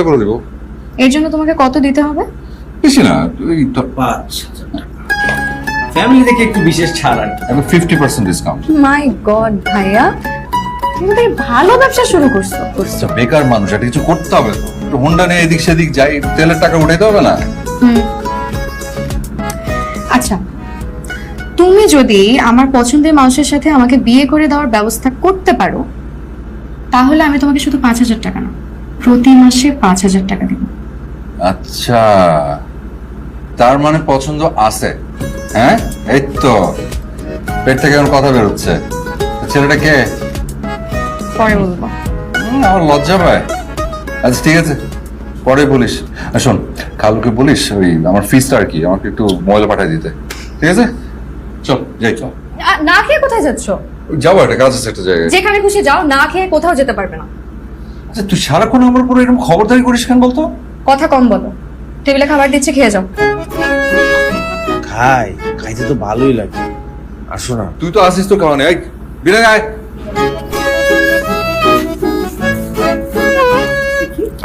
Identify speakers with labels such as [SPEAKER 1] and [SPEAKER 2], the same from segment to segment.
[SPEAKER 1] করে দিব।
[SPEAKER 2] এর জন্য তোমাকে কত দিতে হবে?
[SPEAKER 1] বেশি না, ওই
[SPEAKER 3] 5,000 টাকা। ফ্যামিলি থেকে একটু বিশেষ ছাড় আর কি।
[SPEAKER 1] 50% ডিসকাউন্ট।
[SPEAKER 2] মাই গড ভাইয়া, তুমি তো ভালো ব্যবসা শুরু করছো।
[SPEAKER 1] আচ্ছা, বেকার মানুষ, এটা কিছু করতে হবে তো। একটু হোন্ডা নিয়ে এদিক সেদিক যাই, তেলের টাকা উঠাইতে হবে না?
[SPEAKER 2] আচ্ছা, তুমি যদি আমার পছন্দের মানুষের সাথে আমাকে বিয়ে করে দেওয়ার ব্যবস্থা করতে পারো, তাহলে আমি তোমাকে শুধু 5,000 টাকা না, প্রতি মাসে 5,000 টাকা দিব।
[SPEAKER 1] আচ্ছা, তার মানে পছন্দ আছে? হ্যাঁ, এই তো পেট থেকে এখন কথা বেরোচ্ছে। ছেলেটা কে?
[SPEAKER 2] পরে বলবো।
[SPEAKER 1] আমার লজ্জা পায়। আচ্ছা ঠিক আছে, পরে বলিস। আর শোন, খালুকে বলিস ওই আমার ফিসটা আর কি আমাকে একটু ময়লা পাঠিয়ে দিতে, ঠিক আছে? চল যাই, চল।
[SPEAKER 2] না খেয়ে কোথায় যাচ্ছ?
[SPEAKER 1] যাবো, একটা কাজ আছে একটা জায়গায়।
[SPEAKER 2] যেখানে খুশি যাও, না খেয়ে কোথাও যেতে পারবে না।
[SPEAKER 1] আচ্ছা, তুই সারাক্ষণ আমার উপর এরকম খবরদারি করিস কেন বলতো?
[SPEAKER 2] কথা কম বলো, টেবিলে খাবার দিচ্ছে, খেয়ে যাও।
[SPEAKER 3] খাইতে তো ভালোই লাগে। আসো না।
[SPEAKER 1] তুই তো আসিস তো খাওয়া নেই, বিনা আয়।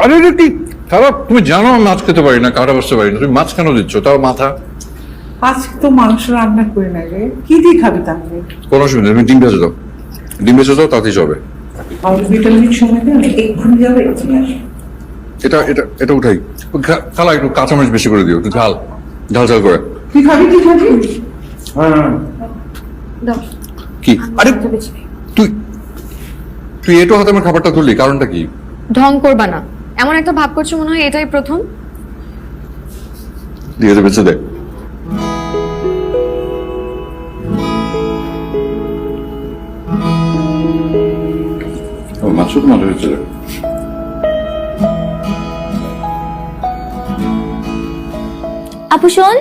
[SPEAKER 1] আরে রে, কি খারাপ! তুমি জানো আমি মাছ খেতে পারি না, কাটা বসতে পারি না, তুমি মাছ কেন দিচ্ছ? তাও মাথা।
[SPEAKER 4] আজকে তো মাংস রান্না করে না রে, কি দিয়ে খাবি তাহলে?
[SPEAKER 1] কোনো অসুবিধা নেই, তুমি ডিম ভেজে দাও, ডিম ভেজে দাও, তাতেই চলবে।
[SPEAKER 4] আর 2 মিনিট সময় দেন, এক্ষুনি যাবে।
[SPEAKER 1] এটা এটা এটা উঠাই। খালা একটু কাঁচামরিচ বেশি করে দিও, একটু ঝাল ঝাল ঝাল করে।
[SPEAKER 4] তুই খাবি, তুই খাবি?
[SPEAKER 2] দাও।
[SPEAKER 1] কি? আরে তুই তুই এটো হাতে আমার খাবারটা তুললি, কারণটা কি?
[SPEAKER 2] ঢং করবা না, এমন একটা ভাব করছো মনে হয় এটাই প্রথম।
[SPEAKER 1] দিয়ে দে, বেঁচে দে। ও মাছুদ মনে হয়েছিল।
[SPEAKER 2] আপু শোন।